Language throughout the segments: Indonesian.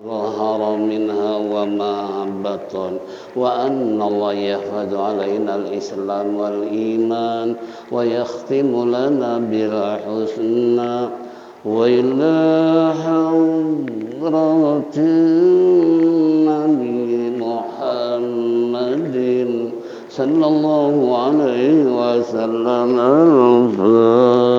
ظهر منها وما بطن وأن الله يحفظ علينا الإسلام والإيمان ويختم لنا بالحسنى وإلى حضرة النبي محمد صلى الله عليه وسلم الفاتحة.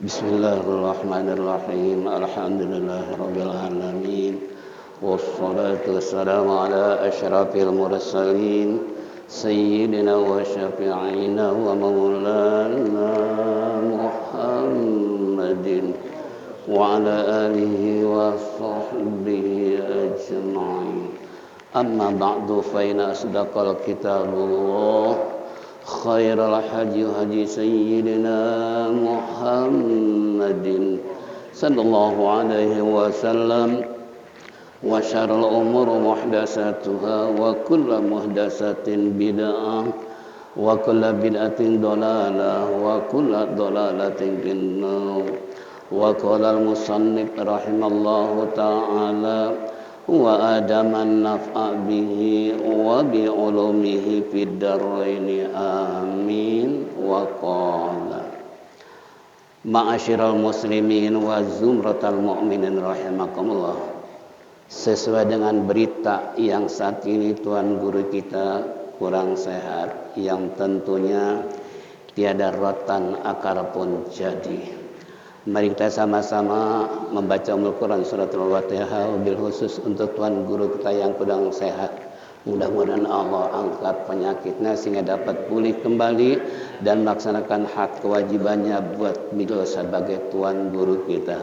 Bismillahirrahmanirrahim. Alhamdulillahirabbil alamin. Wassalatu wassalamu ala asyrafil mursalin sayyidina wa syafi'ina wa maulana Muhammadin wa ala alihi wa sahbihi ajma'in. Amma ba'du fa inna asdaqal kitabullah khairal hadi hadi sayyidina Muhammadin sallallahu alaihi wasallam wa syarrul umur muhdatsatuha wa kullu muhdatsatin bid'ah wa kullu bid'atin dhalalah wa kullu dhalalatin finnar. Wa qala al-musannif rahimallahu ta'ala wa adaman naf'a bihi wa bi ulumihi fid daraini amin. Wa qala ma'asyiral muslimin wa zumratal mu'minin rahimakumullah. Sesuai dengan berita yang saat ini tuan guru kita kurang sehat, yang tentunya tiada rotan akar pun jadi. Mari kita sama-sama membaca Al-Quran suratul Fatihah, bil khusus untuk tuan guru kita yang kurang sehat. Mudah-mudahan Allah angkat penyakitnya sehingga dapat pulih kembali dan melaksanakan hak kewajibannya buat beliau sebagai tuan guru kita.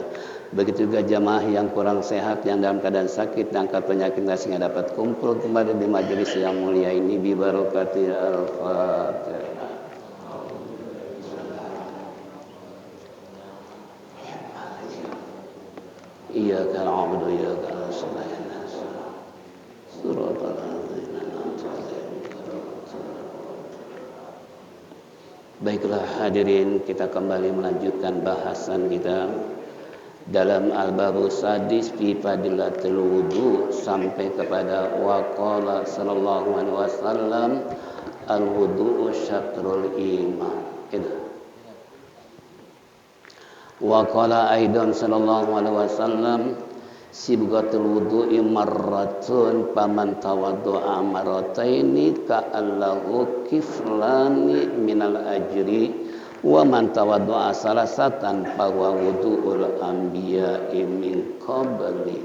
Begitu juga jamaah yang kurang sehat, yang dalam keadaan sakit, angkat penyakitnya sehingga dapat kumpul kembali di majelis yang mulia ini bi barakati al-Fatihah. Iyyaka na'budu wa iyyaka nasta'in. Shiratal ladzina an'amta 'alaihim. Baiklah hadirin, kita kembali melanjutkan bahasan kita dalam al-babus sadis fi fadilatil wudu sampai kepada waqala sallallahu alaihi wasallam al-wudu syatrul iman. Wa qala aidan sallallahu alaihi wasallam sibghatul wudu'i marratun paman tawaddu'a marrataini ka'allahu kiflani minal ajri wa man tawaddu'a salasatan fa huwa wudu'ul anbiya'i min qabli.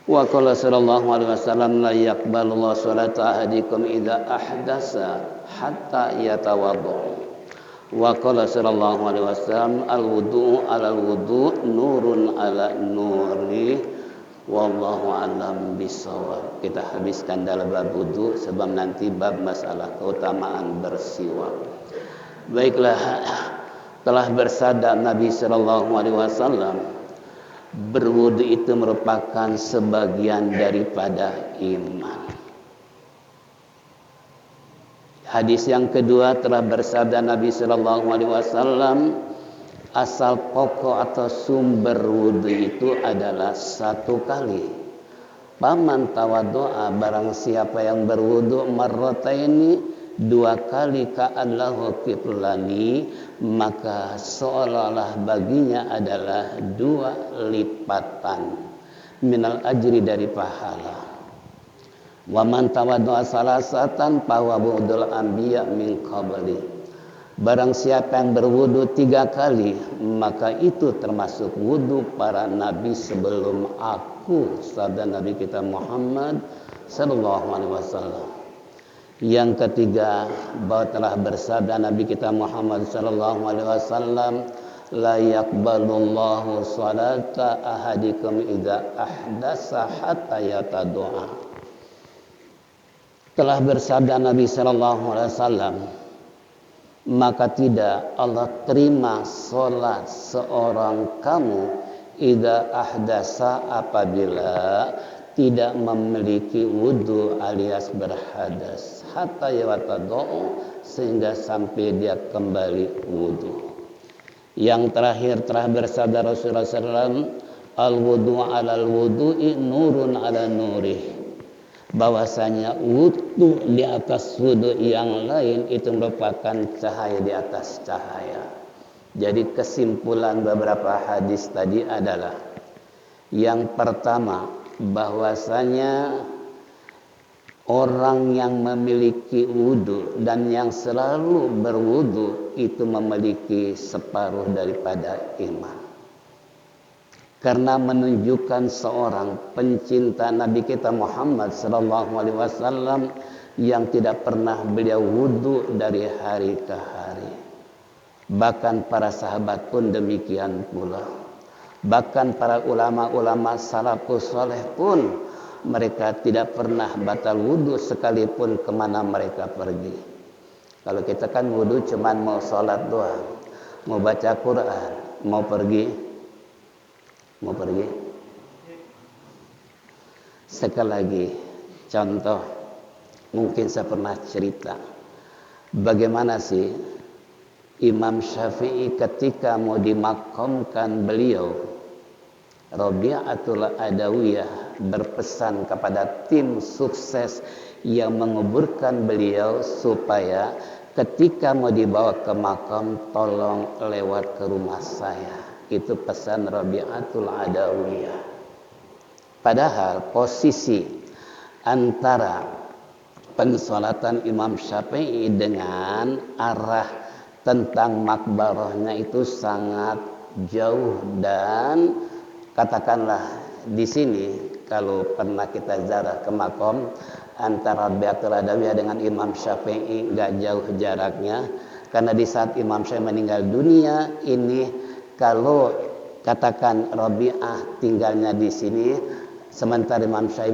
Wa qala sallallahu alaihi wasallam la yaqbalullahu salata ahadikum idza ahdasa hatta yatawadda. Wa qala sallallahu alaihi wasallam al-wudu' alal wudu' nurun ala nuri wallahu a'lam bissawab. Kita habiskan dalam bab wudu sebab nanti bab masalah keutamaan bersiwak. Baiklah, telah bersabda Nabi sallallahu alaihi wasallam, berwudu itu merupakan sebagian daripada iman. Hadis yang kedua telah bersabda Nabi sallallahu alaihi wasallam, asal pokok atau sumber wudu itu adalah satu kali. Paman tawaddu'a, barang siapa yang berwudu marrataini, dua kali ka'allahu kiplani, maka seolah-olah baginya adalah dua lipatan minal ajri, dari pahala. Wa man tawaddu'a salasatan fa huwa wudu'ul anbiya min qabli. Barang siapa yang berwudu tiga kali, maka itu termasuk wudu para nabi sebelum aku, sabda Nabi kita Muhammad sallallahu alaihi wasallam. Yang ketiga, bahwa telah bersabda Nabi kita Muhammad sallallahu alaihi wasallam, la yaqbalullahu salata ahadikum idza ahdasa hatta yatadoa. Telah bersabda Nabi sallallahu alaihi wasallam, maka tidak Allah terima salat seorang kamu idza ahdasa apabila tidak memiliki wudu alias berhadas hatta yatawaddo sehingga sampai dia kembali wudu. Yang terakhir telah bersabda Rasulullah SAW, al-wudu alal wudu'i nurun ala nurih, bahwasanya wudu di atas wudu yang lain itu merupakan cahaya di atas cahaya. Jadi kesimpulan beberapa hadis tadi adalah yang pertama, bahwasanya orang yang memiliki wudu dan yang selalu berwudu itu memiliki separuh daripada iman. Karena menunjukkan seorang pencinta Nabi kita Muhammad sallallahu alaihi wasallam yang tidak pernah beliau wudu dari hari ke hari. Bahkan para sahabat pun demikian pula. Bahkan para ulama-ulama salafus saleh pun mereka tidak pernah batal wudu sekalipun kemana mereka pergi. Kalau kita kan wudu cuman mau sholat doang, mau baca Quran, mau pergi. Sekali lagi contoh, mungkin saya pernah cerita bagaimana sih Imam Syafi'i ketika mau dimakamkan beliau, Rabi'atul Adawiyah berpesan kepada tim sukses yang menguburkan beliau supaya ketika mau dibawa ke makam tolong lewat ke rumah saya. Itu pesan Rabi'atul Adawiyah. Padahal posisi antara pensolatan Imam Syafi'i dengan arah tentang makbarahnya itu sangat jauh, dan katakanlah di sini kalau pernah kita ziarah ke makam antara Rabi'atul Adawiyah dengan Imam Syafi'i nggak jauh jaraknya, karena di saat Imam Syafi'i meninggal dunia ini, kalau katakan Rabi'ah tinggalnya di sini, sementara Imam Syafi'i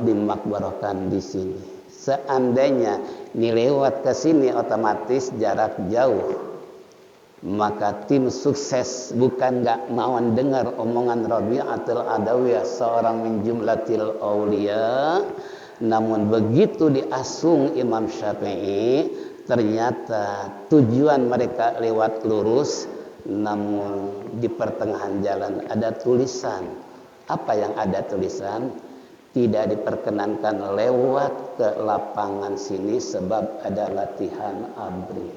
dimakbarahkan di sini. Seandainya ini lewat ke sini otomatis jarak jauh, maka tim sukses bukan nggak mau dengar omongan Rabi'atul Adawiyah seorang min jumlatil auliya, namun begitu diasung Imam Syafi'i ternyata tujuan mereka lewat lurus. Namun di pertengahan jalan ada tulisan. Apa yang ada tulisan? Tidak diperkenankan lewat ke lapangan sini sebab ada latihan ABRI.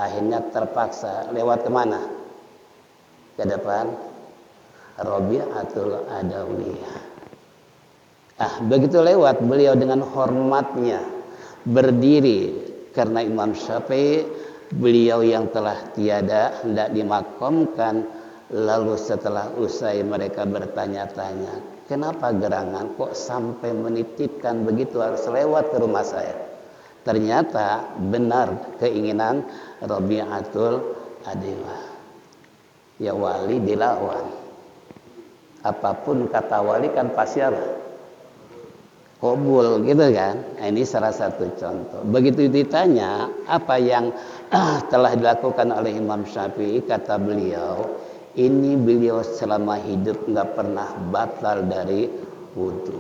Akhirnya terpaksa lewat kemana? Ke depan Rabi'atul Adawiyah. Begitu lewat beliau dengan hormatnya berdiri, karena Imam Syafi'i beliau yang telah tiada hendak dimakamkan. Lalu setelah usai mereka bertanya-tanya, kenapa gerangan kok sampai menitipkan begitu harus lewat ke rumah saya? Ternyata benar keinginan Rabi'atul Adawiyah. Ya wali dilawan. Apapun kata wali kan pasti apa? Kabul gitu kan. Ini salah satu contoh. Begitu ditanya apa yang telah dilakukan oleh Imam Syafi'i, kata beliau, ini beliau selama hidup nggak pernah batal dari wudu.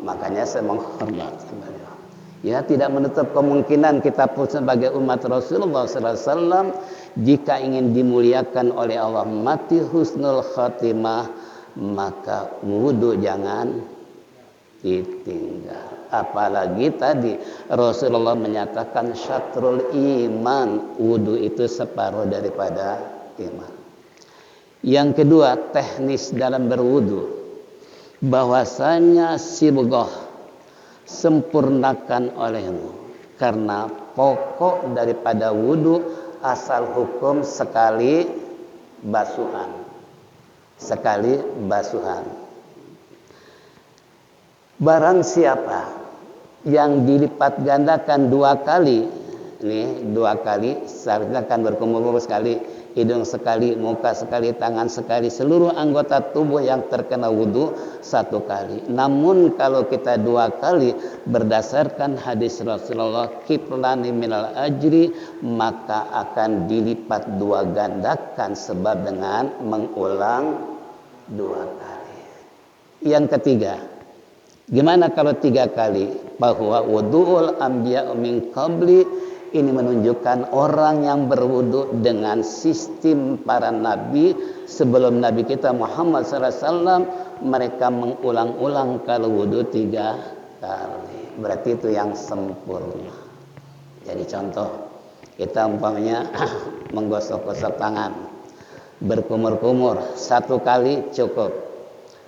Makanya saya menghormati beliau. Ya, tidak menutup kemungkinan kita pun sebagai umat Rasulullah SAW jika ingin dimuliakan oleh Allah mati husnul khatimah, maka wudu jangan ditinggal. Apalagi tadi Rasulullah menyatakan syatrul iman, wudu itu separuh daripada iman. Yang kedua, teknis dalam berwudu, bahwasanya sibghah sempurnakan olehmu, karena pokok daripada wudu asal hukum sekali basuhan. Barang siapa yang dilipat gandakan 2 kali, ini 2 kali, seharusnya akan berkumur sekali. hidung sekali, muka sekali, tangan sekali, seluruh anggota tubuh yang terkena wudu 1 kali. Namun kalau kita 2 kali berdasarkan hadis Rasulullah kiflani minal ajri, maka akan dilipat 2 gandakan sebab dengan mengulang 2 kali. Yang ketiga, gimana kalau 3 kali? Bahwa wudu'ul anbiya min qabli, ini menunjukkan orang yang berwudu dengan sistem para nabi sebelum nabi kita Muhammad SAW, mereka mengulang-ulang kalau wudu 3 kali. Berarti itu yang sempurna. Jadi contoh, kita umpamanya menggosok-gosok tangan, berkumur-kumur 1 kali cukup,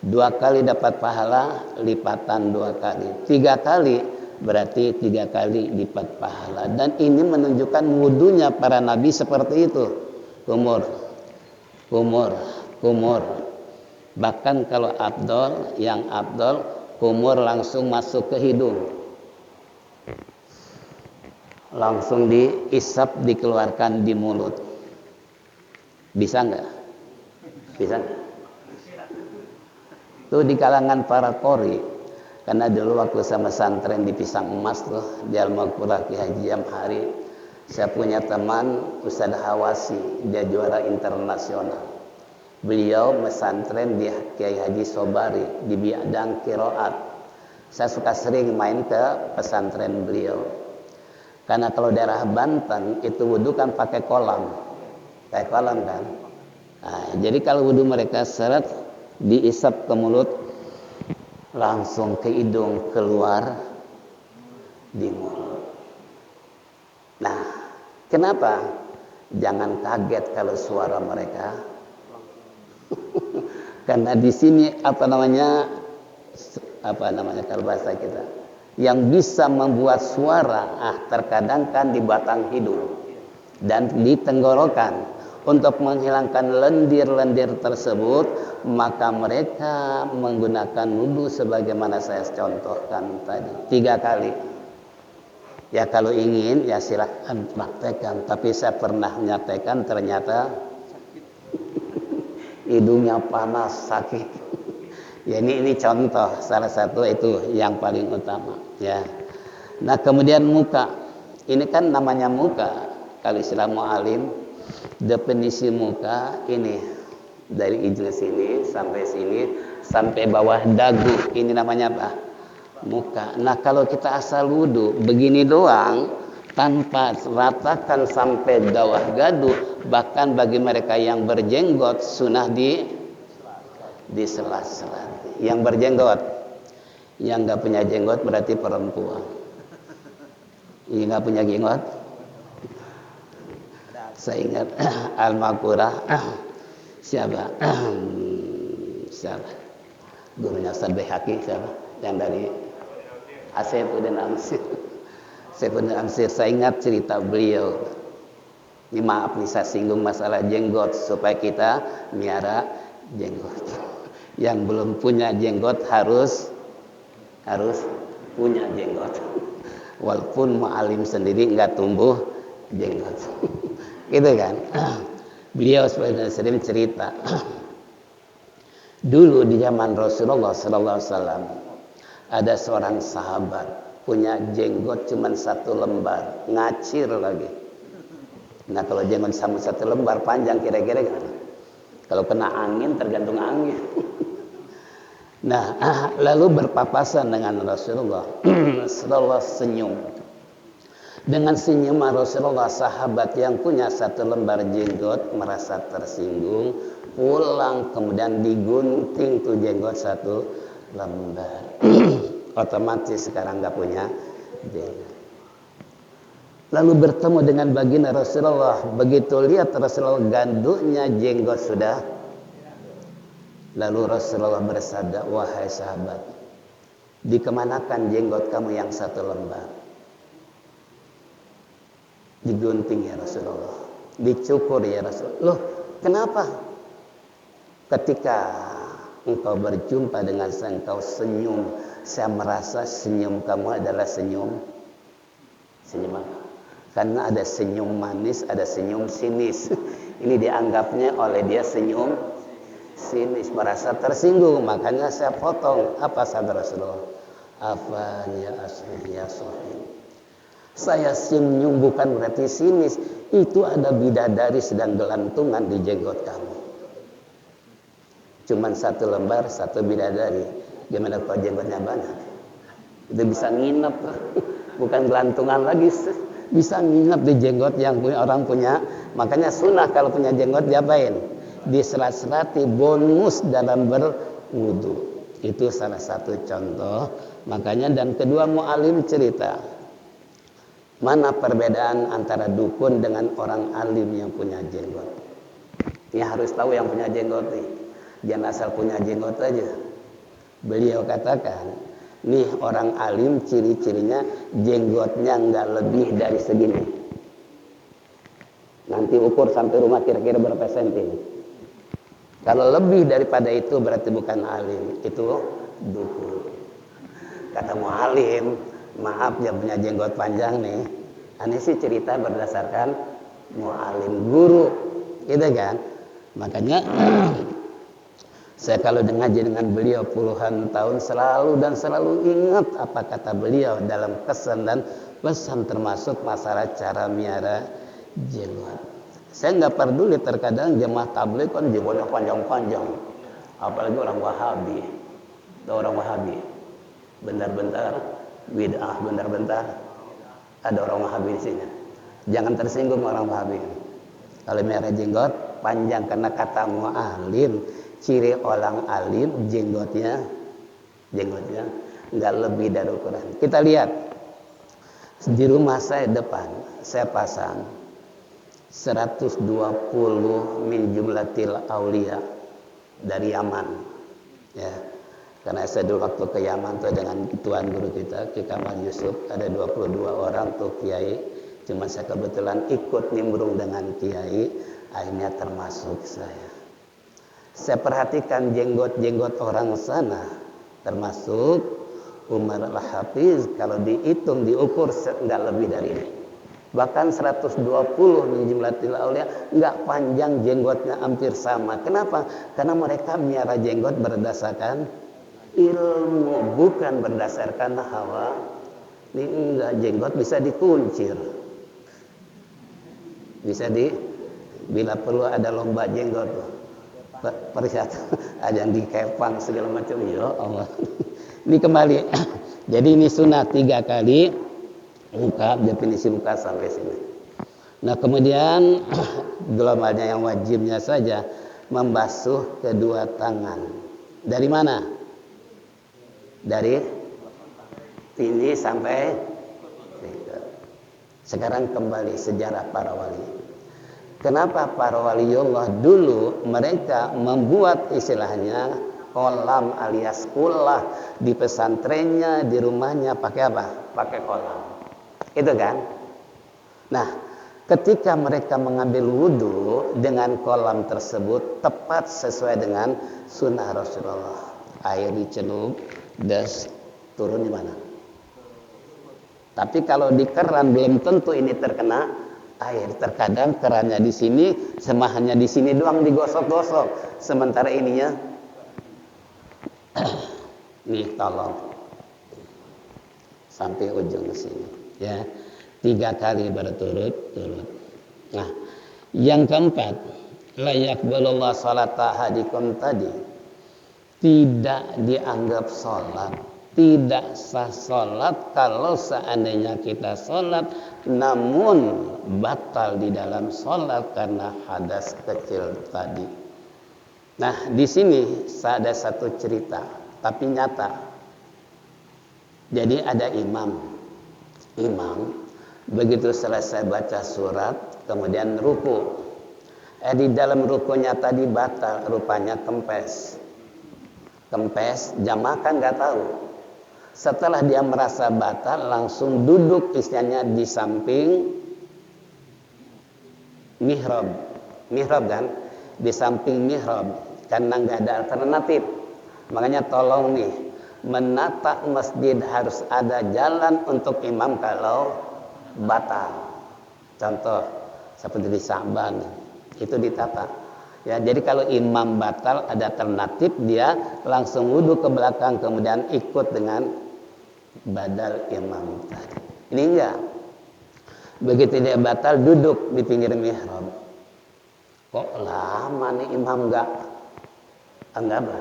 2 kali dapat pahala, lipatan 2 kali, 3 kali berarti 3 kali lipat pahala. Dan ini menunjukkan wudunya para nabi seperti itu, kumur, kumur, kumur. Bahkan kalau afdol, yang afdol kumur langsung masuk ke hidung, langsung diisap, dikeluarkan di mulut. Bisa nggak? Bisa nggak? Itu di kalangan para qori. Karena dulu waktu sama santren di Pisang Emas tuh, di Al-Maghfurah Ki Haji Amhari, saya punya teman Ustaz Hawasi, dia juara internasional. Beliau mesantren di Kiai Haji Sobari di bidang qiraat. Saya suka sering main ke pesantren beliau. Karena kalau daerah Banten itu wudu kan pakai kolam. Pakai kolam kan. Nah, jadi kalau wudu mereka seret diisap ke mulut, langsung ke hidung, keluar di mulut. Nah, kenapa? Jangan kaget kalau suara mereka. Karena di sini apa namanya kalau bahasa kita, yang bisa membuat suara terkadang kan di batang hidung dan di tenggorokan. Untuk menghilangkan lendir-lendir tersebut, maka mereka menggunakan wudu sebagaimana saya contohkan tadi 3 kali. Ya kalau ingin ya silahkan praktekkan, tapi saya pernah menyatakan ternyata hidungnya panas, sakit. Ya ini contoh salah satu itu yang paling utama ya. Nah, kemudian muka. Ini kan namanya muka. Kalau istilah mu'alim, definisi muka ini dari ujung sini sampai bawah dagu, ini namanya apa? Muka. Nah, kalau kita asal wudu begini doang tanpa ratakan sampai bawah dagu, bahkan bagi mereka yang berjenggot sunnah di sela-sela. Yang berjenggot, yang nggak punya jenggot berarti perempuan. Yang nggak punya jenggot, saya ingat Al-Maghfurah siapa gurunya Ustaz Baihaqi, siapa yang dari Saifuddin Amsir. Saya ingat cerita beliau. Ini maaf nih saya singgung masalah jenggot supaya kita miara jenggot. Yang belum punya jenggot harus punya jenggot. Walaupun mu'alim sendiri nggak tumbuh jenggot. Gitu kan. Beliau sering cerita. Dulu di zaman Rasulullah sallallahu alaihi wasallam ada seorang sahabat punya jenggot cuma 1 lembar, ngacir lagi. Nah, kalau jenggot sama 1 lembar panjang kira-kira gimana? Kalau kena angin tergantung angin. Nah, lalu berpapasan dengan Rasulullah. Rasulullah senyum. Dengan senyuman Rasulullah, sahabat yang punya 1 lembar jenggot merasa tersinggung, pulang kemudian digunting tuh jenggot 1 lembar. Otomatis sekarang nggak punya jenggot. Lalu bertemu dengan baginda Rasulullah, begitu lihat Rasulullah ganduknya jenggot sudah. Lalu Rasulullah bersabda, wahai sahabat, dikemanakan jenggot kamu yang 1 lembar? Digunting ya Rasulullah, dicukur ya Rasulullah. Loh, kenapa? Ketika engkau berjumpa dengan saya, engkau senyum, saya merasa senyum kamu adalah senyum apa? Karena ada senyum manis, ada senyum sinis. Ini dianggapnya oleh dia senyum sinis, merasa tersinggung, makanya saya potong. Apa sabda Rasulullah? Afan ya asli ya sohib. Saya senyum bukan berarti sinis. Itu ada bidadari sedang gelantungan di jenggot kamu. Cuman 1 lembar, 1 bidadari. Gimana kalau jenggotnya banyak? Itu bisa nginep. Bukan gelantungan lagi. Bisa nginep di jenggot yang punya orang punya. Makanya sunnah kalau punya jenggot diapain? Diserat-serati, bonus dalam berwudu. Itu salah satu contoh. Makanya dan kedua mu'alim cerita. Mana perbedaan antara dukun dengan orang alim yang punya jenggot? Ini harus tahu yang punya jenggot nih. Jangan asal punya jenggot aja. Beliau katakan, nih orang alim ciri-cirinya jenggotnya nggak lebih dari segini. Nanti ukur sampai rumah kira-kira berapa senti. Kalau lebih daripada itu berarti bukan alim, itu dukun. Kata mu'alim, maaf dia punya jenggot panjang nih. Ini sih cerita berdasarkan mu'alim guru, gitu kan? Makanya saya kalau ngaji dengan beliau puluhan tahun selalu ingat apa kata beliau dalam kesan dan pesan, termasuk masalah cara miara jenggot. Saya nggak peduli terkadang jemaah tabligh kan jenggotnya panjang-panjang, apalagi orang Wahabi. Tahu orang Wahabi? Bentar-bentar bid'ah, bentar-bentar ada orang Wahabi di sini. Jangan tersinggung orang Wahabi. Kalau miara jenggot panjang, karena kata mu'alim, ciri orang alim jenggotnya nggak lebih dari ukuran. Kita lihat di rumah saya depan, saya pasang 120 min jumlatil aulia dari Yaman. Ya, karena saya dulu waktu ke Yaman tuh dengan tuan guru kita, Ki Kamal Yusuf, ada 22 orang tuh kiai. Cuma saya kebetulan ikut nimbrung dengan kiai, akhirnya termasuk saya. Saya perhatikan jenggot-jenggot orang sana, termasuk Umar Al-Hafiz, kalau dihitung, diukur nggak lebih dari ini. Bahkan 120 min jumlatil aulia, nggak panjang jenggotnya, hampir sama. Kenapa? Karena mereka miara jenggot berdasarkan ilmu, bukan berdasarkan hawa. Ini enggak, jenggot bisa dikuncir. Bisa bila perlu ada lomba jenggot. Persiapan ada yang dikepang segala macam, ya Allah. Ini kembali. Jadi ini sunnah 3 kali muka, definisi muka sampai sini. Nah kemudian globalnya yang wajibnya saja membasuh kedua tangan. Dari mana? Dari sini sampai sini. Sekarang kembali sejarah para wali. Kenapa para waliullah dulu mereka membuat istilahnya kolam alias kulah di pesantrennya, di rumahnya pakai apa? Pakai kolam. Itu kan? Nah, ketika mereka mengambil wudhu dengan kolam tersebut tepat sesuai dengan sunnah Rasulullah. Air dicelup, das turun di mana? Tapi kalau di keran belum tentu ini terkena air. Terkadang kerannya di sini, semahannya di sini doang digosok-gosok. Sementara ininya, nih tolong sampai ujung ke sini, ya 3 kali berturut-turut. Nah, yang keempat, la yaqbalullah salata ahadikum tadi, tidak dianggap sholat, tidak sah sholat kalau seandainya kita sholat namun batal di dalam sholat karena hadas kecil tadi. Nah di sini ada satu cerita tapi nyata. Jadi ada imam begitu selesai baca surat kemudian ruku. Di dalam rukunya tadi batal, rupanya kempes jamaah kan nggak tahu. Setelah dia merasa batal, langsung duduk istilahnya di samping mihrab kan, di samping mihrab, karena nggak ada alternatif. Makanya tolong nih, menata masjid harus ada jalan untuk imam kalau batal. Contoh seperti di Sa'ban, Itu ditata. Ya, jadi kalau imam batal ada alternatif, dia langsung wudhu ke belakang kemudian ikut dengan badal imam tadi. Ini enggak. Begitu dia batal duduk di pinggir mihrab. Kok lama nih imam enggak apa?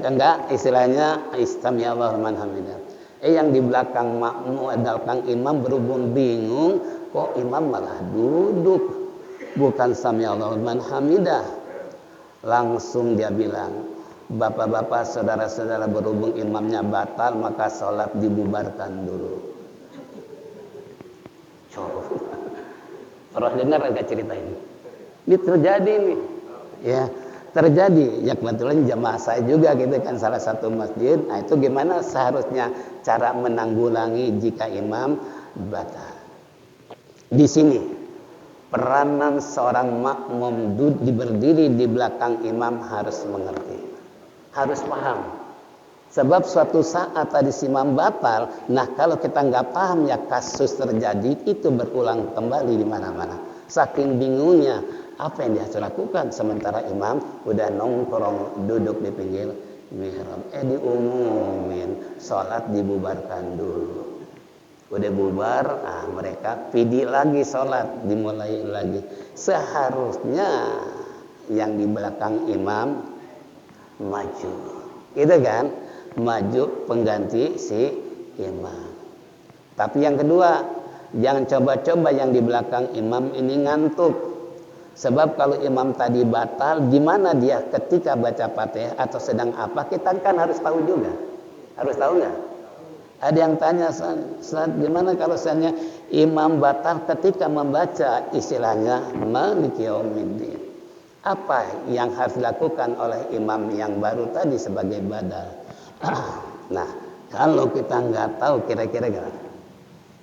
Enggak istilahnya istami Allahu liman hamidah. Yang di belakang makmum belakang imam berhubung bingung, kok imam malah duduk. Bukan sami Allahu liman hamidah. Langsung dia bilang, bapak-bapak, saudara-saudara, berhubung imamnya batal, maka sholat dibubarkan dulu. Coba. Pernah dengar agak cerita ini? Ini terjadi nih. Ya, terjadi. Ya kebetulan jamaah saya juga gitu kan, salah satu masjid. Nah itu gimana seharusnya cara menanggulangi jika imam batal. Di sini peranan seorang makmum berdiri di belakang imam harus mengerti, harus paham. Sebab suatu saat tadi si imam batal, nah kalau kita nggak paham ya kasus terjadi itu berulang kembali di mana-mana. Saking bingungnya apa yang dia harus lakukan sementara imam udah nongkrong duduk di pinggir mihrab. Diumumin sholat dibubarkan dulu. Udah bubar, mereka pidi lagi sholat, dimulai lagi. Seharusnya yang di belakang imam maju, gitu kan? Maju pengganti si imam. Tapi yang kedua, jangan coba-coba yang di belakang imam ini ngantuk. Sebab kalau imam tadi batal, gimana dia ketika baca Fatihah atau sedang apa, kita kan harus tahu juga. Harus tahu nggak? Ada yang tanya, Ustaz, gimana kalau misalnya imam batal ketika membaca istilahnya Maliki Yaumiddin? Apa yang harus dilakukan oleh imam yang baru tadi sebagai badal? Nah, kalau kita nggak tahu kira-kira gimana?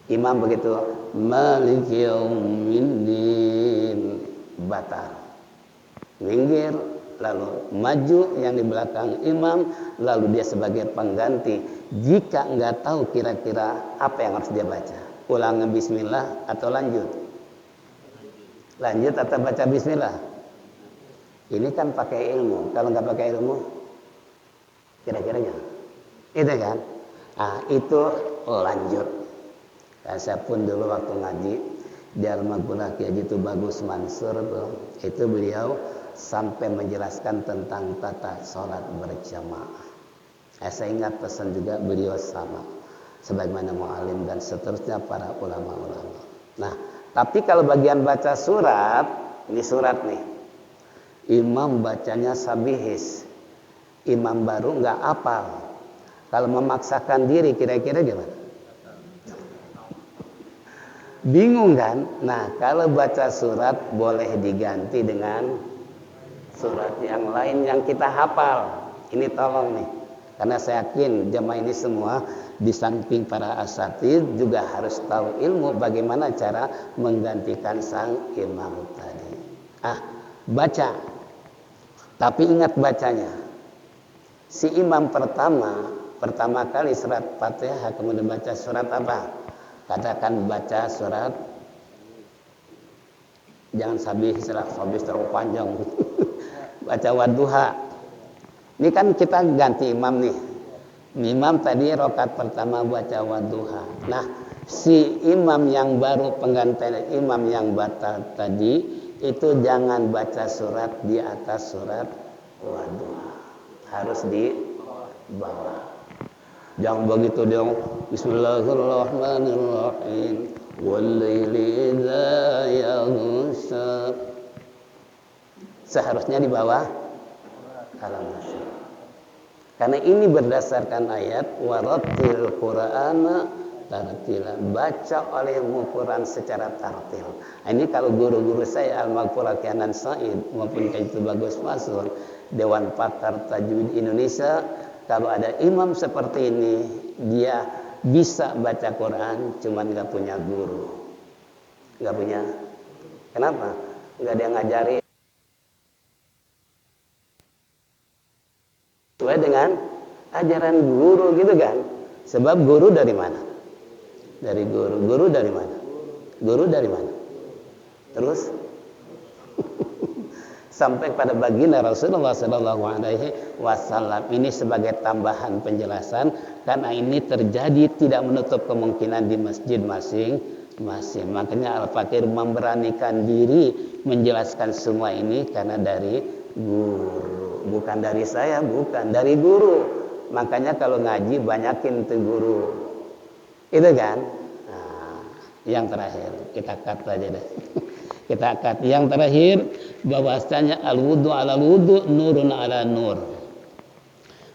Imam begitu Maliki Yaumiddin batal, minggir, lalu maju yang di belakang imam, lalu dia sebagai pengganti. Jika nggak tahu kira-kira apa yang harus dia baca, ulangi bismillah atau lanjut? Lanjut atau baca bismillah? Ini kan pakai ilmu. Kalau nggak pakai ilmu, kira-kira gimana? Itu kan? Itu lanjut. Ya, saya pun dulu waktu ngaji di Al-Maghfurah Kiai itu Bagus Mansur itu beliau sampai menjelaskan tentang tata sholat berjamaah. Saya ingat pesan juga beliau sama, sebagaimana mu'alim dan seterusnya para ulama-ulama. Nah, tapi kalau bagian baca surat, ini surat nih, imam bacanya sabihis, imam baru nggak hafal. Kalau memaksakan diri, kira-kira gimana? Bingung kan? Nah, kalau baca surat boleh diganti dengan surat yang lain yang kita hafal. Ini tolong nih. Karena saya yakin jemaah ini semua di samping para asatidz juga harus tahu ilmu bagaimana cara menggantikan sang imam tadi. Baca. Tapi ingat bacanya. Si imam pertama kali surat Fatihah kemudian baca surat apa? Katakan baca surat, jangan sabih terlalu panjang. Baca Wadduha. Ini kan kita ganti imam nih. Imam tadi rakaat pertama baca Wadduha. Nah, si imam yang baru pengganti imam yang batal tadi itu jangan baca surat di atas surat Wadduha. Harus di bawah. Jangan begitu dong. Bismillahirrahmanirrahim. Wal-laili idza yaghsha. Seharusnya di bawah Al-Masyur. Karena ini berdasarkan ayat warattil Qur'ana tartila. Baca olehmu Quran secara tartil. Ini kalau guru-guru saya Al-Maghfurah Kianan Said maupun itu Bagus Mansur, Dewan Pakar Tajwid Indonesia, kalau ada imam seperti ini, dia bisa baca Quran, cuman nggak punya guru, nggak punya. Kenapa? Nggak ada yang ngajarin. Sesuai dengan ajaran guru gitu kan. Sebab guru dari mana? Dari guru. Guru dari mana? Guru dari mana? Terus sampai pada baginda Rasulullah Sallallahu Alaihi Wasallam. Ini sebagai tambahan penjelasan karena ini terjadi tidak menutup kemungkinan di masjid masing-masing. Makanya Al-Fakir memberanikan diri menjelaskan semua ini karena dari guru, bukan dari saya, bukan dari guru. Makanya kalau ngaji banyakin tuh guru, itu kan. Nah, yang terakhir kita cut aja deh. Kita cut yang terakhir bahwasanya al-wudu ala wudu nurun ala nur.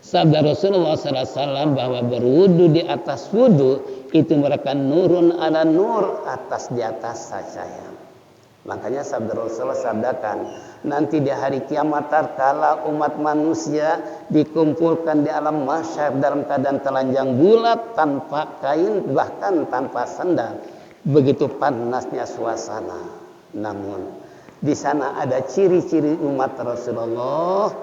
Sabda Rasulullah SAW bahwa berwudu di atas wudu itu merupakan nurun ala nur, atas di atas cahaya. Makanya sabda Rasulullah sabdakan nanti di hari kiamat tatkala umat manusia dikumpulkan di alam mahsyar dalam keadaan telanjang bulat tanpa kain bahkan tanpa sandal, begitu panasnya suasana. Namun di sana ada ciri-ciri umat Rasulullah,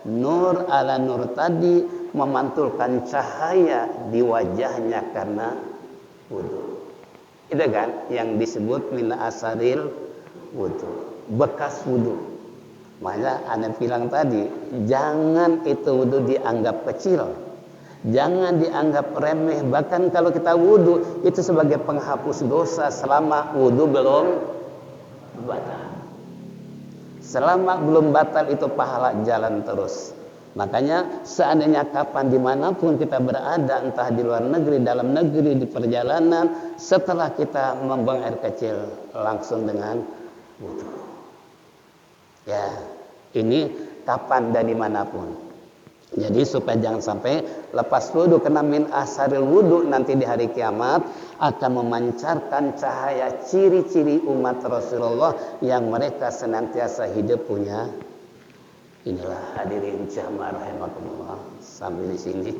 nur ala nur tadi memantulkan cahaya di wajahnya karena wudu. Itu kan yang disebut min asaril wudu, bekas wudu. Makanya Anda bilang tadi, jangan itu wudu dianggap kecil, jangan dianggap remeh. Bahkan kalau kita wudu itu sebagai penghapus dosa selama wudu belum batal. Selama belum batal itu pahala jalan terus. Makanya seandainya kapan dimanapun kita berada, entah di luar negeri, dalam negeri, di perjalanan, setelah kita membuang air kecil langsung dengan wudu. Ya, ini kapan dan dimanapun. Jadi supaya jangan sampai lepas wudu, kena min asaril wudu nanti di hari kiamat akan memancarkan cahaya ciri-ciri umat Rasulullah yang mereka senantiasa hidup punya. Inilah hadirin jamaah rahimakumullah, sampai di sini.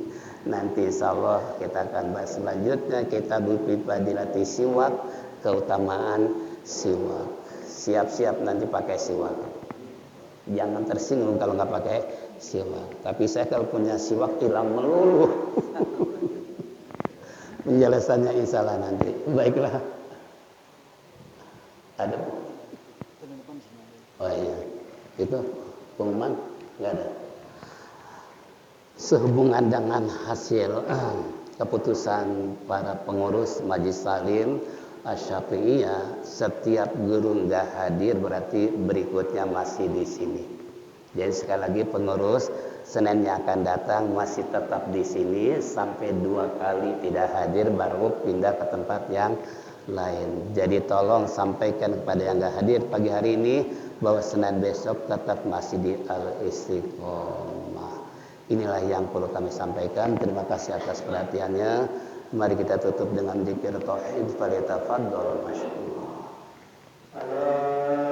Nanti insyaallah kita akan bahas selanjutnya kitab Fadilati Siwak, keutamaan siwak. Siap-siap nanti pakai siwak. Jangan tersinggung kalau nggak pakai siwak. Tapi saya kalau punya siwak hilang melulu. Penjelasannya insya Allah nanti. Baiklah. Ada. Oh iya. Itu pengumuman nggak ada. Sehubungan dengan hasil keputusan para pengurus Majelis Taklim Asy-Syafi'iyah, setiap guru nggak hadir berarti berikutnya masih di sini. Jadi sekali lagi pengurus Senin yang akan datang masih tetap di sini sampai 2 kali tidak hadir baru pindah ke tempat yang lain. Jadi tolong sampaikan kepada yang nggak hadir pagi hari ini bahwa Senin besok tetap masih di Al-Istiqomah. Inilah yang perlu kami sampaikan. Terima kasih atas perhatiannya. Mari kita tutup dengan zikir tauhid. Falyatafaddal masyaallah.